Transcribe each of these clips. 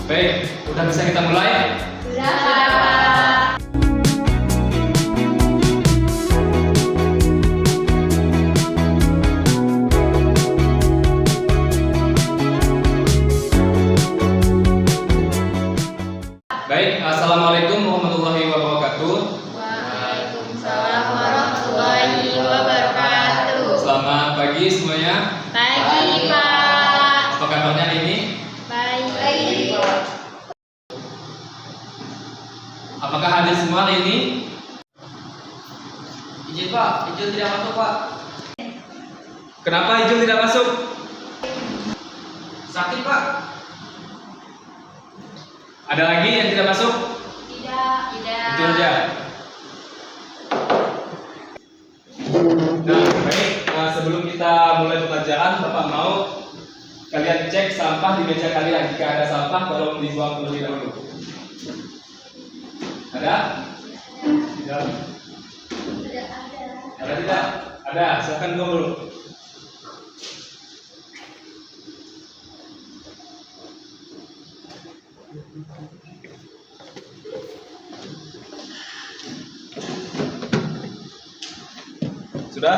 Baik, udah bisa kita mulai? Sudah, Pak. Baik, Assalamualaikum warahmatullahi wabarakatuh. Waalaikumsalam warahmatullahi wabarakatuh. Selamat pagi semuanya. Pagi, Pak. Apa kabarnya hari ini? Baik. Apakah hadir semua hari ini? Izin Pak, izin tidak masuk Pak. Kenapa Ijul tidak masuk? Sakit Pak. Ada lagi yang tidak masuk? Tidak. Itu aja. Nah, baik. Sebelum kita mulai pembelajaran, Bapak mau kalian cek sampah di meja kalian. Jika ada sampah, tolong dibuang terlebih dahulu. Ada? Tidak. Ada tidak? Ada. Silakan buang dulu. Sudah?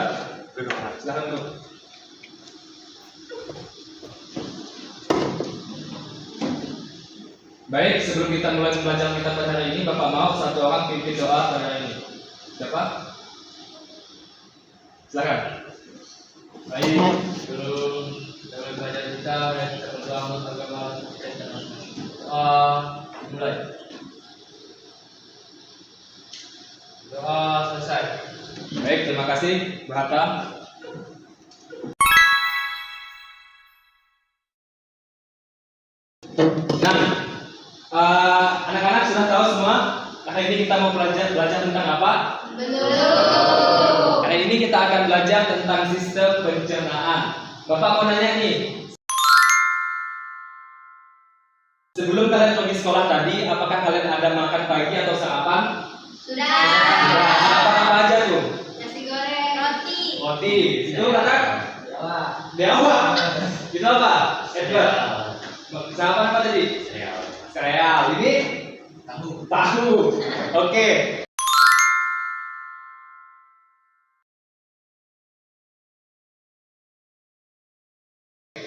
Silakan dulu. Baik, sebelum kita mulai pembelajaran kita pada hari ini, Bapak mau satu orang pimpin doa pada hari ini. Siapa? Silakan. Baik, sebelum kita belajar kita berdoa untuk agama kita. Mulai. Doa selesai. Baik, terima kasih, Bu Hatta. Nah, anak-anak sudah tahu semua. Hari ini kita mau belajar tentang apa? Belum. Hari ini kita akan belajar tentang sistem pencernaan. Bapak mau nanya nih. Sebelum kalian pergi sekolah tadi, apakah kalian ada makan pagi atau sarapan? Sudah. Apa aja tuh? Nasi goreng. Roti. Roti. Itu kakak? Dewa. Itu apa? Edward. Sarapan apa tadi? Sereal. Ini? Tahu. Oke.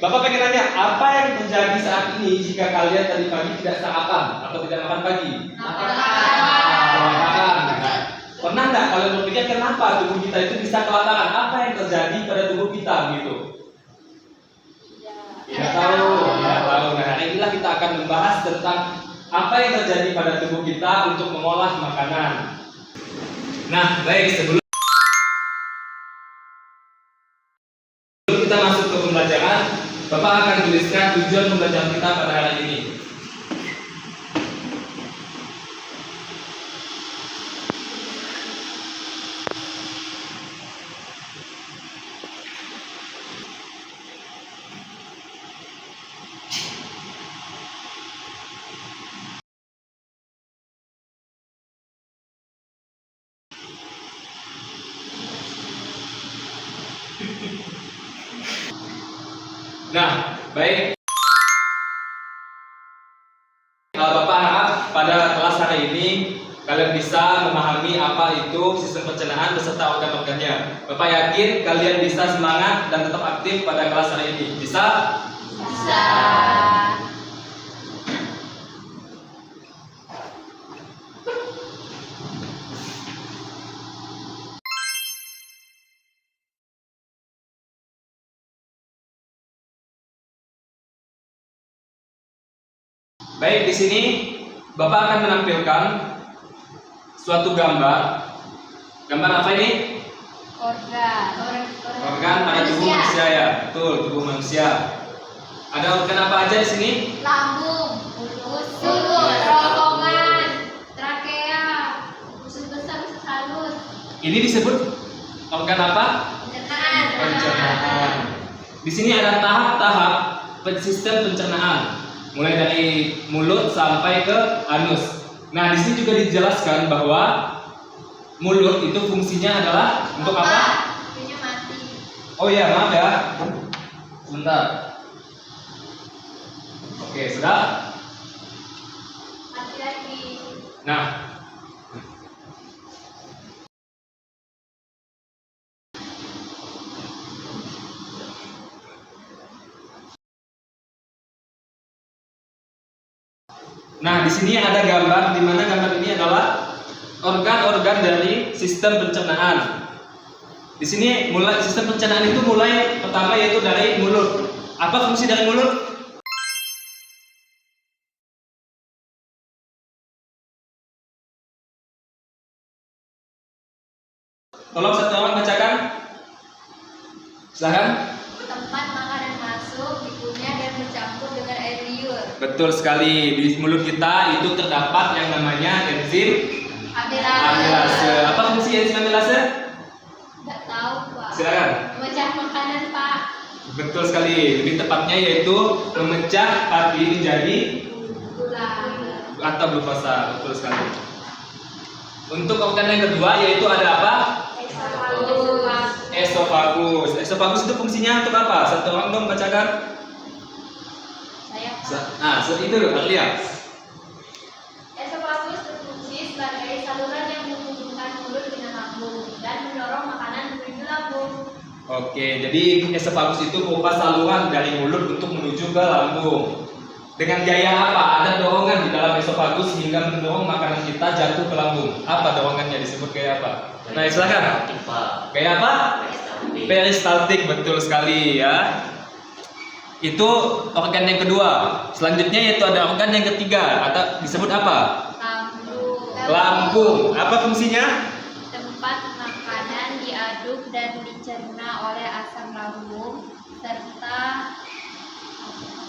Bapak pengen nanya, apa yang terjadi saat ini jika kalian tadi pagi tidak sarapan atau tidak makan pagi? Kelaparan. Pernah nggak kalian berpikir kenapa tubuh kita itu bisa kelaparan? Apa yang terjadi pada tubuh kita gitu? Tidak tahu. Nah, hari inilah kita akan membahas tentang apa yang terjadi pada tubuh kita untuk mengolah makanan. Nah, baik, sebelum kita masuk ke pembelajaran, Bapak akan tuliskan tujuan pembelajaran kita pada hari ini. Nah, baik. Bapak harap pada kelas hari ini kalian bisa memahami apa itu sistem pencernaan beserta organ-organnya. Bapak yakin kalian bisa semangat dan tetap aktif pada kelas hari ini. Bisa? Bisa. Baik, di sini Bapak akan menampilkan suatu gambar. Gambar apa ini? Organ pada tubuh manusia ya. Betul, tubuh manusia. Ada organ apa aja di sini? Lambung, usus, kerongkongan, trakea, usus besar, usus halus. Ini disebut organ apa? Pencernaan. Pencernaan. Di sini ada tahap-tahap sistem pencernaan, mulai dari mulut sampai ke anus. Nah, di sini juga dijelaskan bahwa mulut itu fungsinya adalah untuk apa? Kayaknya mati. Oh iya, maaf ya. Sebentar. Oke, sudah. Nah, di sini ada gambar di mana gambar ini adalah organ-organ dari sistem pencernaan. Di sini mulai sistem pencernaan itu mulai pertama yaitu dari mulut. Apa fungsi dari mulut? Tolong satu orang bacakan. Silakan. Tempat makanan masuk, dikunyah dan bercampur dengan air liur. Betul sekali. Di mulut kita itu terdapat yang namanya enzim amilase. Apa fungsi enzim amilase? Nggak tahu, Pak. Silakan. Memecah makanan, Pak. Betul sekali. Lebih tepatnya yaitu memecah pati menjadi Gula. atau glukosa. Betul sekali. Untuk organ yang kedua yaitu ada apa? Esofagus. Esofagus itu fungsinya untuk apa? Satu orang dong bacakan. Saya, Pak. Nah, itu Arlia. Esofagus berfungsi sebagai saluran yang menghubungkan mulut dengan lambung dan mendorong makanan menuju lambung. Oke, jadi esofagus itu berupa saluran dari mulut untuk menuju ke lambung. Dengan gaya apa? Ada dorongan di dalam esofagus hingga mendorong makanan kita jatuh ke lambung. Apa dorongannya disebut gaya apa? Nah, silakan. Gaya apa? Peristaltik, betul sekali ya. Itu organ yang kedua. Selanjutnya yaitu ada organ yang ketiga atau disebut apa? Lambung. Lambung. Apa fungsinya? Tempat makanan diaduk dan dicerna oleh asam lambung serta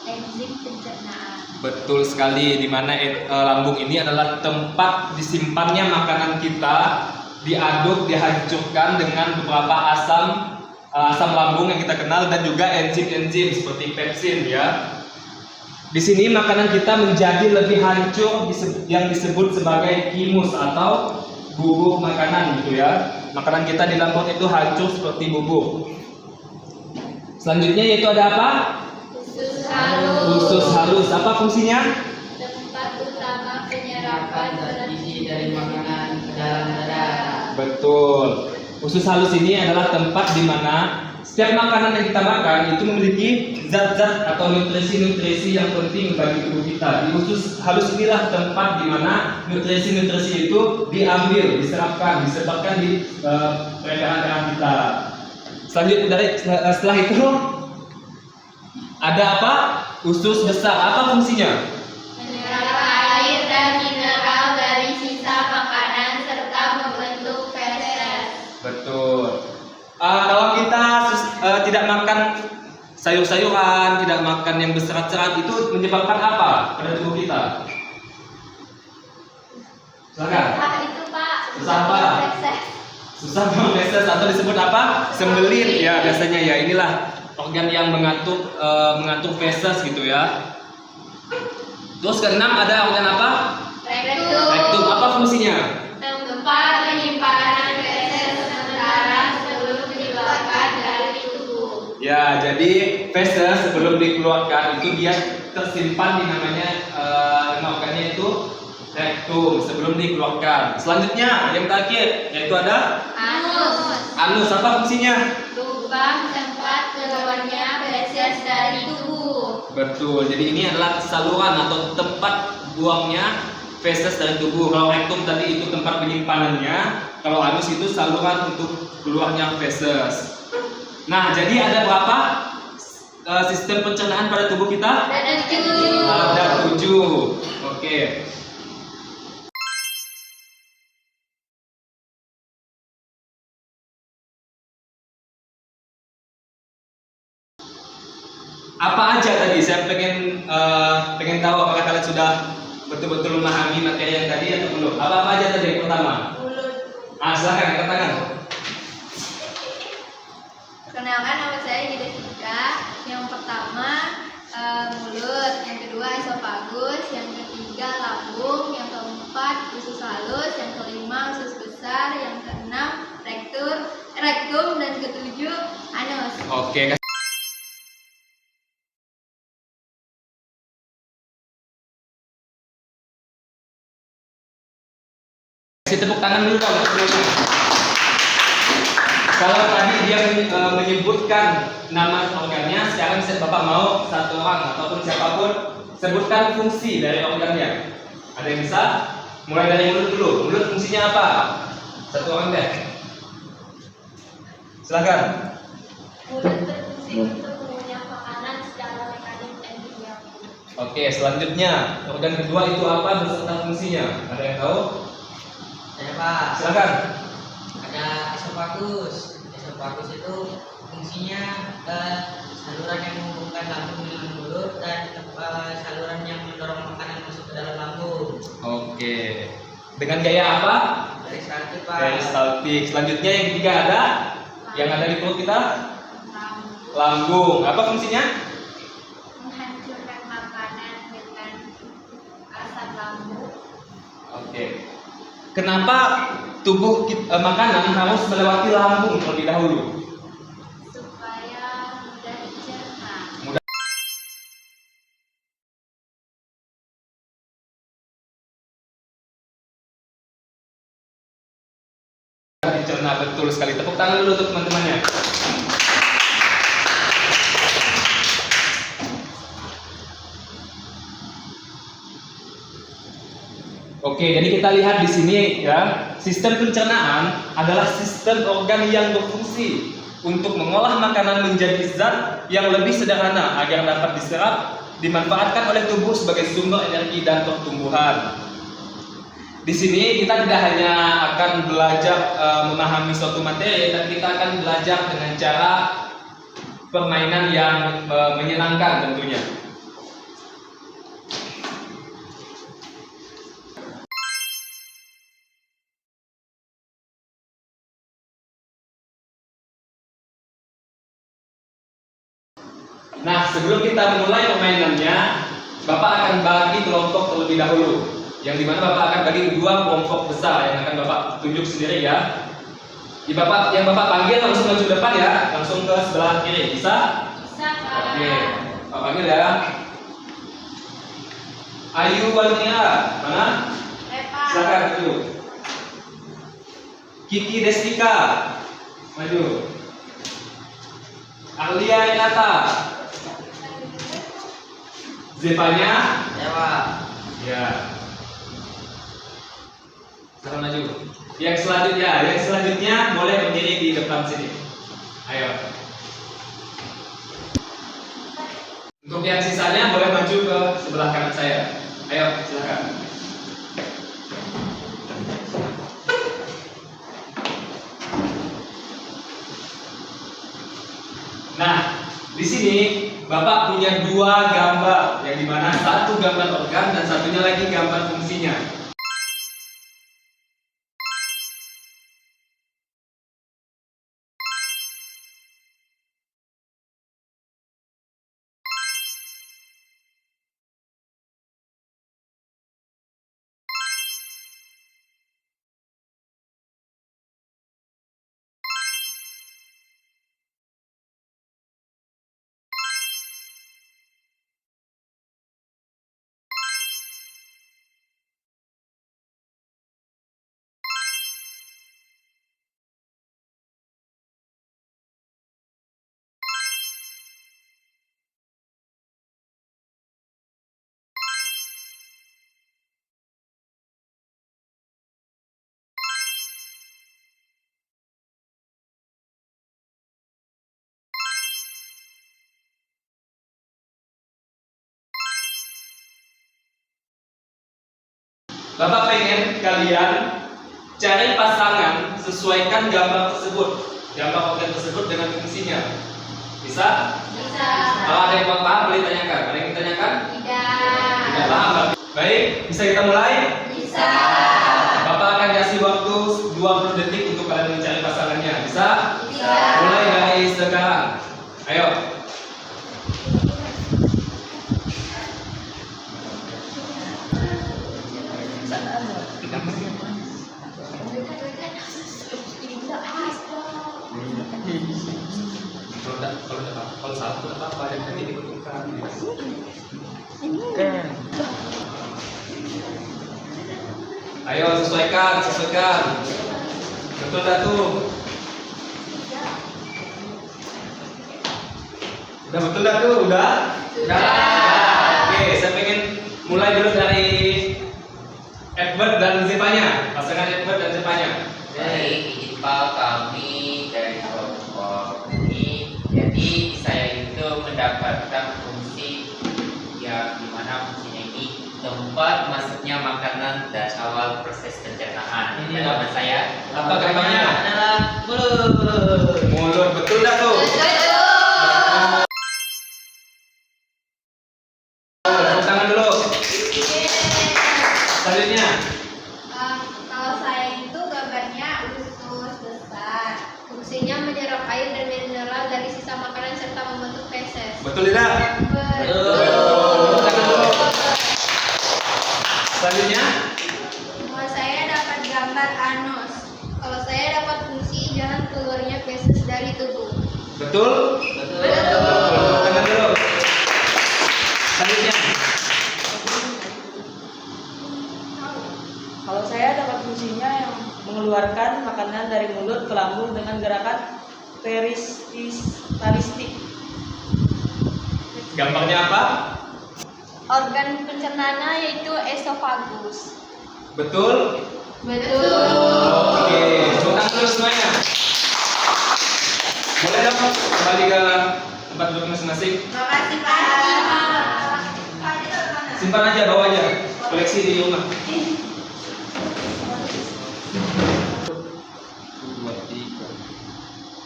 enzim pencernaan. Betul sekali, di mana lambung ini adalah tempat disimpannya makanan kita, diaduk, dihancurkan dengan beberapa asam lambung yang kita kenal dan juga enzim-enzim seperti pepsin ya. Di sini makanan kita menjadi lebih hancur yang disebut sebagai chymus atau bubuk makanan gitu ya. Makanan kita di lambung itu hancur seperti bubuk. Selanjutnya yaitu ada apa? Usus halus. Usus halus. Apa fungsinya? Tempat utama penyerapan zat gizi dari makanan ke dalam darah. Betul. Usus halus ini adalah tempat di mana setiap makanan yang kita makan itu memiliki zat-zat atau nutrisi-nutrisi yang penting bagi tubuh kita. Di usus halus inilah tempat di mana nutrisi-nutrisi itu diambil, diserapkan, disebarkan di peredaran darah kita. Selanjutnya setelah itu ada apa? Usus besar. Apa fungsinya? menyerap air dan mineral dari sisa makanan serta membentuk feses. Betul. Kalau kita tidak makan sayur-sayuran, tidak makan yang berserat-serat, itu menyebabkan apa pada tubuh kita? Silakan. Susah itu, Pak. Susah apa? Feses. Susah feses atau disebut apa? Sembelit ya biasanya ya. Inilah organ yang mengatur feses gitu ya. Terus keenam ada organ apa? Rektum. Rektum. Apa fungsinya? Tempat penyimpanan feses sementara sebelum dikeluarkan dari tubuh. Ya, jadi feses sebelum dikeluarkan itu dia tersimpan di namanya nama organnya itu rektum sebelum dikeluarkan. Selanjutnya yang terakhir yaitu ada Anus. anus. Apa fungsinya? Lubang tempat keluarnya feses dari tubuh. Betul. Jadi ini adalah saluran atau tempat buangnya feses dari tubuh. Kalau rektum tadi itu tempat penyimpanannya, kalau anus itu saluran untuk keluarnya feses. Nah, jadi ada berapa sistem pencernaan pada tubuh kita? Ada 7. Ada 7. Oke. Apa aja tadi? Saya pengen tahu apakah kalian sudah betul-betul memahami materi yang tadi atau belum? Apa aja tadi yang pertama? Mulut. Silakan angkat tangan. Perkenalkan, nama saya Jessica. Yang pertama mulut, yang kedua esofagus, yang ketiga lambung, yang keempat usus halus, yang kelima usus besar, yang keenam rektum, dan ketujuh anus. Oke. Kasih tepuk tangan dulu dong. Kalau tadi dia menyebutkan nama organnya, sekarang Bapak mau satu orang ataupun siapapun sebutkan fungsi dari organnya. Ada yang bisa? Mulai dari mulut dulu. Mulut fungsinya apa? Satu orang deh. Silakan. Mulut berfungsi untuk mengunyah makanan secara mekanik dan kimiawi. Oke, selanjutnya organ kedua itu apa beserta fungsinya? Ada yang tahu? Saya Pak, Silakan. ada esofagus. Esofagus itu fungsinya saluran yang menghubungkan lambung dengan mulut dan saluran yang mendorong makanan masuk ke dalam lambung. Oke. Dengan gaya apa? Dari saltik Pak. Peristaltik. Selanjutnya yang ketiga ada yang ada di perut kita? Lambung Lambung. Apa fungsinya? menghancurkan makanan dengan asam lambung. Oke. Kenapa makanan harus melewati lambung terlebih dahulu? Supaya mudah dicerna. Dicerna, betul sekali. Tepuk tangan dulu untuk teman-temannya. Oke, jadi kita lihat di sini ya, sistem pencernaan adalah sistem organ yang berfungsi untuk mengolah makanan menjadi zat yang lebih sederhana agar dapat diserap, dimanfaatkan oleh tubuh sebagai sumber energi dan pertumbuhan. Di sini kita tidak hanya akan belajar memahami suatu materi, tapi kita akan belajar dengan cara permainan yang menyenangkan tentunya. Nah, sebelum kita memulai permainannya, Bapak akan bagi kelompok terlebih dahulu. Yang dimana Bapak akan bagi dua kelompok besar yang akan Bapak tunjuk sendiri ya. Yang Bapak panggil langsung maju depan ya, langsung ke sebelah kiri. Bisa? Bisa Pak. Oke, Bapak panggil ya. Ayu Walnia, mana? Pak. Silakan maju. Kiki Destika, maju. Arlia Renata. Zevanya. Ya Pak. Ya. Silakan maju. Yang selanjutnya boleh berdiri di depan sini. Ayo. Untuk yang sisanya boleh maju ke sebelah kanan saya. Ayo, silakan. Nah, di sini Bapak punya dua gambar, yang dimana satu gambar organ dan satunya lagi gambar fungsinya. Bapak pengen kalian cari pasangan, sesuaikan gambar organ tersebut dengan fungsinya. Bisa? Bisa. Kalau ada yang paham boleh tanyakan. Ada yang ditanyakan? Tidak. Tidak paham. Baik, bisa kita mulai? Bisa. Bapak akan kasih waktu 20 detik untuk kalian mencari pasangannya. Bisa? Bisa. Mulai dari sekarang. Ayo. Kalau salah tidak apa-apa, dan nanti dibetulkan. Ayo sesuaikan. Betul dah tuh. Udah betul dah tuh, udah? Sudah. Oke, saya pengen mulai dulu dari tempat masuknya makanan dan awal proses pencernaan. Hmm. Jawaban saya Apa gambarnya? adalah mulut. Mulut, betul dah tuh. Tepuk tangan dulu. Selanjutnya. Kalau saya itu gambarnya usus besar. Fungsinya menyerap air dan mineral dari sisa makanan serta membentuk feses. Betul tidak? Betul. Tepuk tangan dulu. Selanjutnya. Kalau saya dapat gambar anus. Kalau saya dapat fungsi jalan keluarnya feses dari tubuh. Betul? Betul. Tepuk tangan dulu. Selanjutnya. Kalau saya dapat fungsinya yang mengeluarkan makanan dari mulut ke lambung dengan gerakan peristaltik. Gampangnya apa? Organ pencernaan yaitu esofagus. Betul? Betul. Oke, tepuk tangan dulu semuanya. Boleh dong kembali ke tempat duduk masing-masing. Makasih Pak. Simpan aja, bawa aja. Koleksi di rumah.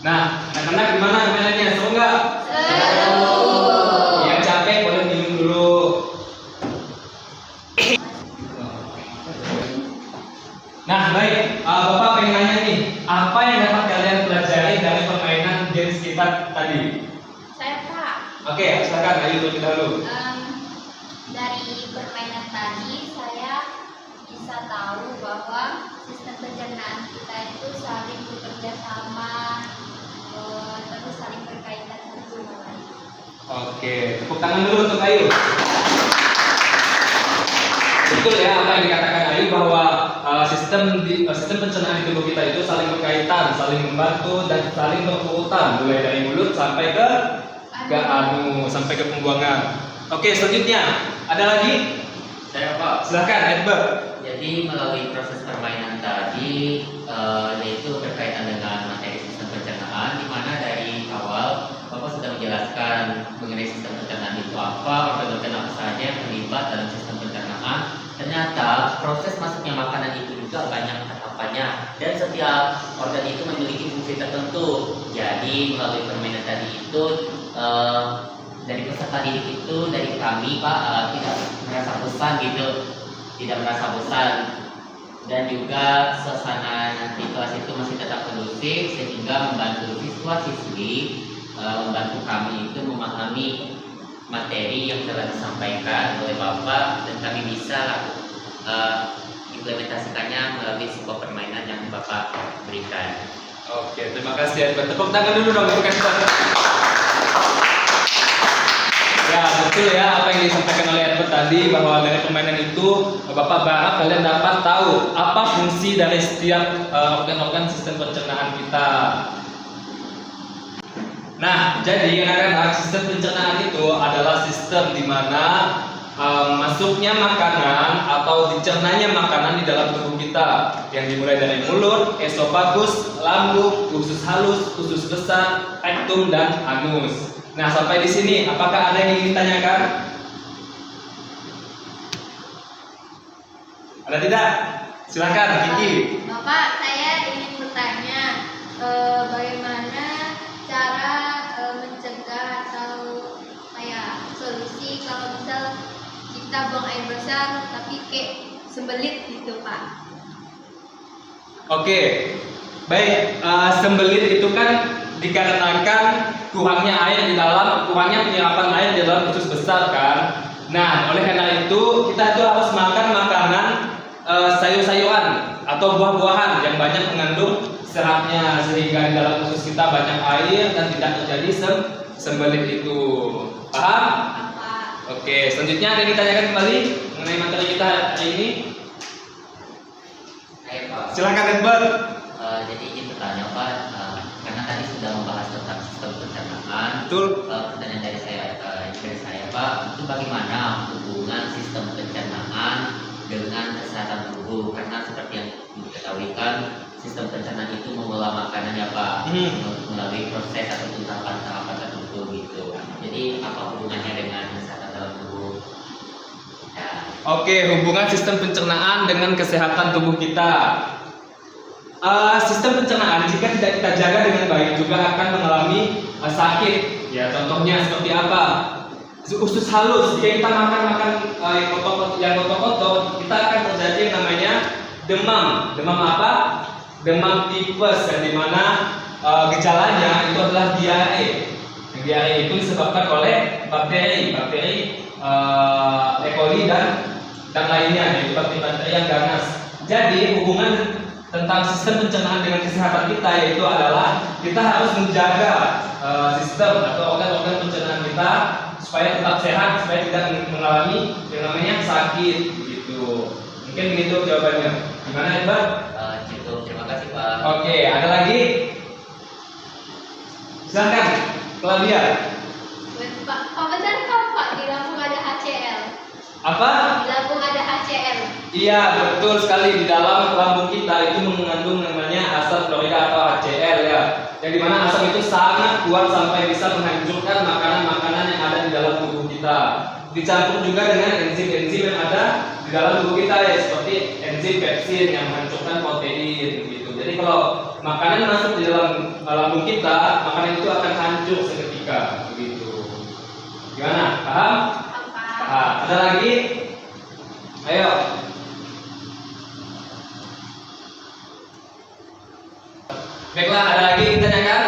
Nah, anak-anak gimana permainannya? Seru nggak? Seru. Yang capek boleh minum dulu. Nah, baik. Bapak pengen nanya nih, apa yang dapat kalian pelajari dari permainan games kita tadi? Saya Pak. Oke, silakan. Ayo terlebih dahulu. Dari permainan tadi saya bisa tahu bahwa sistem pencernaan kita itu saling bekerja sama, terus saling berkaitan satu sama lain. Oke, tepuk tangan dulu untuk Ayu. Betul ya apa yang dikatakan Ayu bahwa sistem pencernaan di tubuh kita itu saling berkaitan, saling membantu dan saling berurutan mulai dari mulut sampai ke sampai ke pembuangan. Oke, selanjutnya ada lagi? saya Pak. Silahkan Edward. Jadi melalui proses permainan tadi yaitu berkaitan dengan materi sistem pencernaan, di mana dari awal Bapak sudah menjelaskan mengenai sistem pencernaan itu apa, organ-organ apa saja yang terlibat dalam sistem pencernaan. Ternyata proses masuknya makanan itu juga banyak tahapannya dan setiap organ itu memiliki fungsi tertentu. Jadi melalui permainan tadi itu dari peserta didik itu, dari kami Pak, tidak merasa bosan gitu, tidak merasa bosan, dan juga suasana nanti kelas itu masih tetap kondusif sehingga membantu siswa-siswi, membantu kami itu memahami materi yang telah disampaikan oleh Bapak dan kami bisa implementasikannya melalui sebuah permainan yang Bapak berikan. Oke, terima kasih Edward. Tepuk tangan dulu dong untuk Edward. Ya, betul ya apa yang disampaikan oleh Edward tadi bahwa dari permainan itu Bapak berharap kalian dapat tahu apa fungsi dari setiap organ-organ sistem pencernaan kita. Nah, jadi anak-anak, sistem pencernaan itu adalah sistem di mana masuknya makanan atau dicernanya makanan di dalam tubuh kita yang dimulai dari mulut, esofagus, lambung, usus halus, usus besar, rektum dan anus. Nah, sampai di sini apakah ada yang ingin ditanyakan? Ada tidak? Silakan, Kiki. Bapak, saya ingin bertanya bagaimana cara mencegah atau kayak solusi kalau misal kita buang air besar tapi kayak sembelit gitu Pak. Oke, baik. Sembelit itu kan dikarenakan kurangnya air di dalam, kurangnya penyerapan air di dalam usus besar kan. Nah, oleh karena itu kita tuh harus makan makanan sayur-sayuran atau buah-buahan yang banyak mengandung seratnya sehingga di dalam usus kita banyak air dan tidak terjadi sembelit itu. Paham? Apa? Oke, selanjutnya ada yang ditanyakan kembali mengenai materi kita hari ini. Ayo Pak. Silakan Edward. Jadi ingin bertanya Pak, karena tadi sudah membahas tentang sistem pencernaan. Betul. Pertanyaan dari saya Pak, itu bagaimana hubungan sistem pencernaan dengan kesehatan tubuh? Karena seperti yang diketahui kan, sistem pencernaan itu mengolah makanan ya Pak, melalui proses atau tahapan-tahapan tertentu gitu. Jadi apa hubungannya dengan kesehatan dalam tubuh? Ya. Oke, hubungan sistem pencernaan dengan kesehatan tubuh kita. Sistem pencernaan jika tidak kita jaga dengan baik juga akan mengalami sakit. Ya, contohnya seperti apa? Usus halus. Jika kita makan yang kotor-kotor, kita akan terjadi yang namanya demam. Demam apa? Demam tipes, yang dimana gejalanya itu adalah diare. Yang diare itu disebabkan oleh bakteri E. coli dan lainnya, yaitu bakteri yang ganas. Jadi hubungan tentang sistem pencernaan dengan kesehatan kita yaitu adalah kita harus menjaga sistem atau organ-organ pencernaan kita supaya tetap sehat, supaya tidak mengalami yang namanya sakit gitu. Mungkin begitu jawabannya. Gimana Edward? Cukup, terima kasih Pak. Oke, ada lagi? Silakan, Claudia. Pak, benar kan Pak di Lampung ada HCl? Apa? Di Lampung ada HCl. Iya, betul sekali. Di dalam lambung kita itu mengandung namanya asam klorida atau HCl ya. Yang dimana asam itu sangat kuat sampai bisa menghancurkan makanan-makanan yang ada di dalam tubuh kita. Dicampur juga dengan enzim-enzim yang ada di dalam tubuh kita ya, seperti enzim pepsin yang menghancurkan protein gitu. Jadi kalau makanan masuk di dalam lambung kita, makanan itu akan hancur seketika begitu. Gimana? Paham? Paham. Ada lagi? Ayo. Baiklah, ada lagi yang ditanyakan?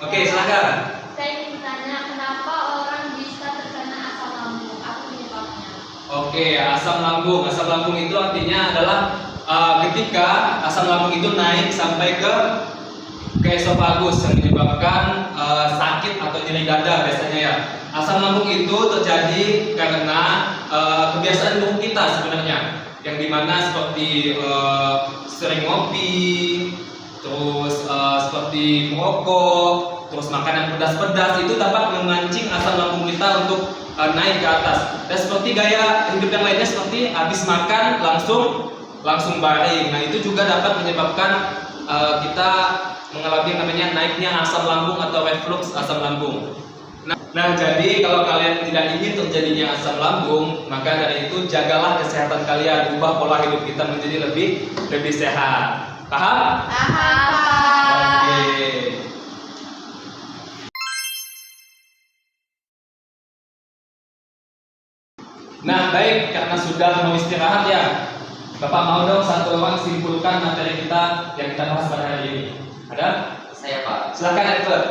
Oke, silakan. Saya ingin tanya kenapa orang bisa terkena asam lambung? Apa penyebabnya? Oke, asam lambung. Asam lambung itu artinya adalah ketika asam lambung itu naik sampai ke esofagus yang menyebabkan sakit atau nyeri dada biasanya ya. Asam lambung itu terjadi karena kebiasaan tubuh kita sebenarnya, yang dimana seperti sering ngopi, terus seperti merokok, terus makanan pedas-pedas itu dapat memancing asam lambung kita untuk naik ke atas. Dan seperti gaya hidup yang lainnya, seperti habis makan langsung baring. Nah itu juga dapat menyebabkan kita mengalami yang namanya naiknya asam lambung atau reflux asam lambung. Nah jadi kalau kalian tidak ingin terjadinya asam lambung, maka dari itu jagalah kesehatan kalian, ubah pola hidup kita menjadi lebih sehat. Paham? Paham. Oke. Nah baik, karena sudah mau istirahat ya, Bapak mau dong satu orang simpulkan materi kita yang kita bahas pada hari ini. Ada? Saya Pak. Silakan Edward.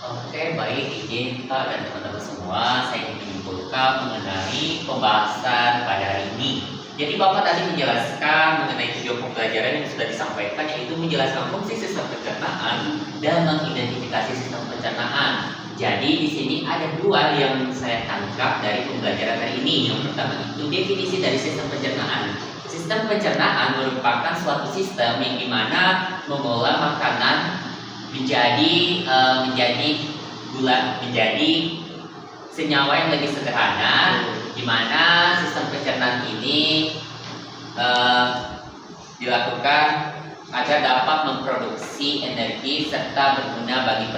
Oke, baik, izin Pak dan teman-teman semua, saya ingin menyimpulkan mengenai pembahasan pada hari ini. Jadi Bapak tadi menjelaskan mengenai tujuan pembelajaran yang sudah disampaikan, yaitu menjelaskan fungsi sistem pencernaan dan mengidentifikasi sistem pencernaan. Jadi di sini ada dua yang saya tangkap dari pembelajaran hari ini. Yang pertama itu definisi dari sistem pencernaan. Sistem pencernaan merupakan suatu sistem yang dimana mengolah makanan menjadi senyawa yang lebih sederhana, di mana sistem pencernaan ini dilakukan agar dapat memproduksi energi serta berguna bagi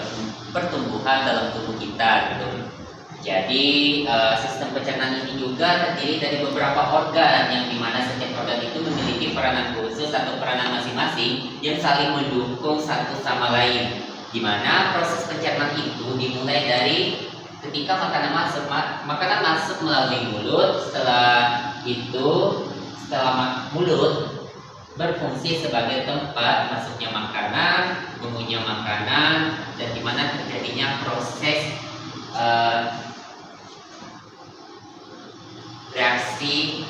pertumbuhan dalam tubuh kita gitu. Jadi sistem pencernaan ini juga terdiri dari beberapa organ yang dimana setiap organ itu memiliki peranan khusus atau peranan masing-masing yang saling mendukung satu sama lain. Dimana proses pencernaan itu dimulai dari ketika makanan masuk melalui mulut. Setelah mulut berfungsi sebagai tempat masuknya makanan, tumbuhnya makanan, dan dimana terjadinya proses reaksi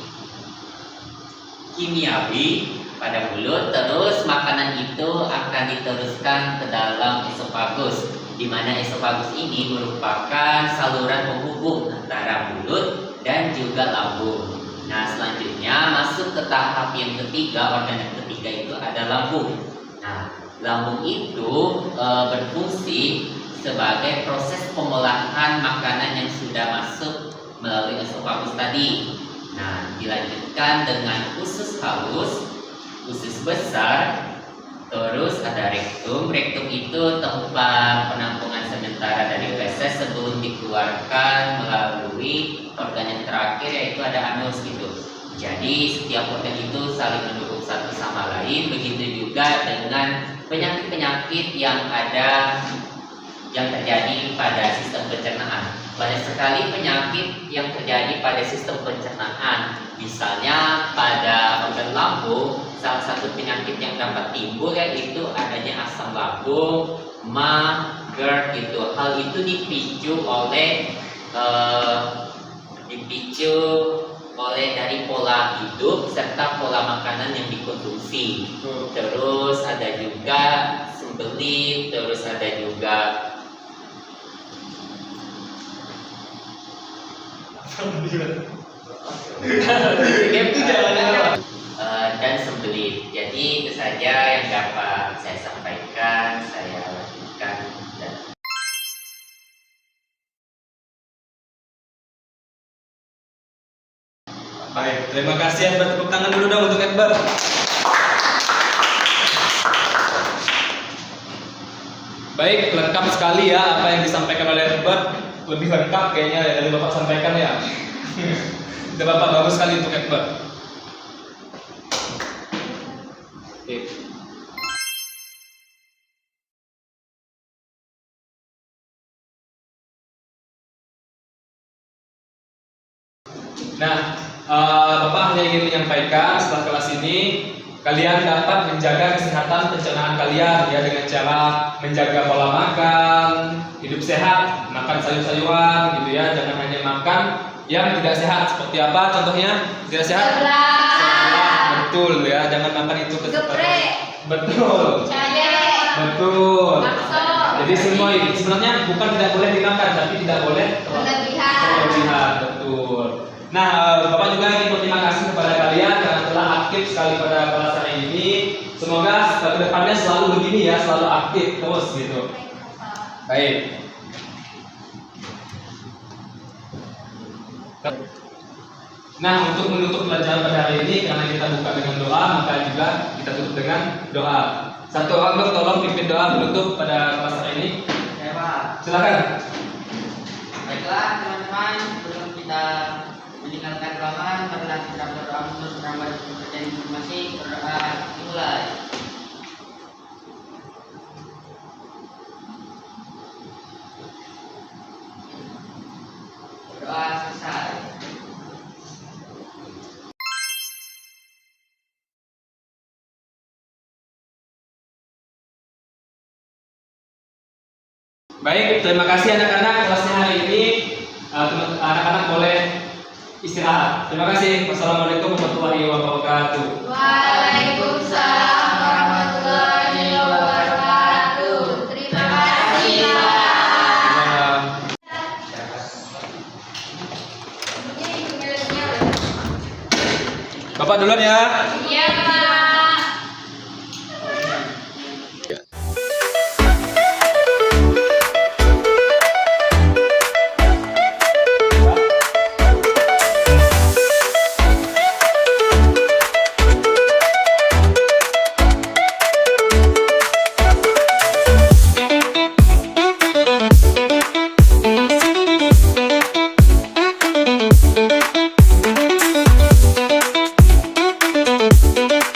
kimiawi pada mulut. Terus makanan itu akan diteruskan ke dalam esofagus, di mana esofagus ini merupakan saluran penghubung antara mulut dan juga lambung. Nah selanjutnya masuk ke tahap yang ketiga, organ yang ketiga itu ada lambung. Nah lambung itu berfungsi sebagai proses pengolahan makanan yang sudah masuk melalui esofagus tadi. Nah dilanjutkan dengan usus halus, usus besar, Terus ada rektum. Rektum itu tempat penampungan sementara dari feses sebelum dikeluarkan melalui organ yang terakhir, yaitu ada anus gitu. Jadi setiap organ itu saling mendukung satu sama lain. Begitu juga dengan penyakit-penyakit yang terjadi pada sistem pencernaan. Banyak sekali penyakit yang terjadi pada sistem pencernaan. Misalnya pada organ lambung, salah satu penyakit yang dapat timbul yaitu adanya asam lambung, ma, GERD gitu. Hal itu dipicu oleh dari pola hidup serta pola makanan yang dikonsumsi. Terus ada juga sembelit, terus ada juga Itu jangan dan sembelit. Jadi itu saja yang dapat saya sampaikan, saya lanjutkan. Baik, terima kasih Edbert. Tepuk tangan dulu dong untuk Edbert. Baik, lengkap sekali ya apa yang disampaikan oleh Edbert. Lebih lengkap kayaknya ya dari Bapak sampaikan ya. Udah Bapak bagus sekali untuk Edbert. Oke. Nah, Bapak hanya ingin menyampaikan setelah kelas ini kalian dapat menjaga kesehatan pencernaan kalian ya dengan cara menjaga pola makan, hidup sehat, makan sayur-sayuran gitu ya, jangan hanya makan yang tidak sehat. Seperti apa contohnya? Tidak sehat? Sebelah. Betul ya, jangan makan itu Geprek. Betul. Cabe. Betul. Bakso. Jadi semua ini sebenarnya bukan tidak boleh dimakan, tapi tidak boleh berlebihan. Betul. Nah, Bapak juga ingin berterima kasih kepada kalian karena telah aktif sekali pada kelas hari ini. Semoga ke depannya selalu begini ya, selalu aktif terus gitu. Baik. Nah, untuk menutup pelajaran pada hari ini, karena kita buka dengan doa, maka juga kita tutup dengan doa. Satu orang dong, tolong pimpin doa menutup pada kelas hari ini. Ya Pak. Silakan. Baiklah teman-teman, sebelum kita meninggalkan ruangan, marilah kita berdoa untuk menambah pekerjaan informasi. Berdoa dimulai. Berdoa selesai. Baik, terima kasih anak-anak. Kelasnya hari ini anak-anak boleh istirahat. Terima kasih. Wassalamualaikum warahmatullahi wabarakatuh. Waalaikumsalam warahmatullahi wabarakatuh. Terima kasih Pak. Bapak duluan ya. Iya Pak. Thank you.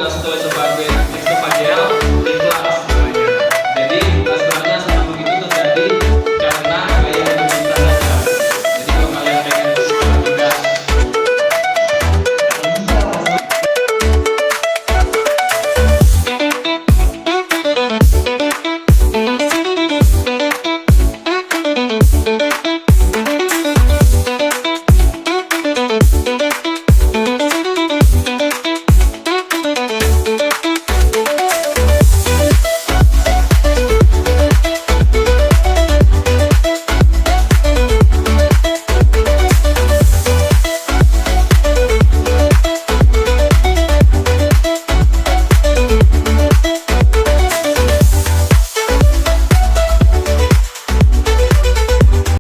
operasi atau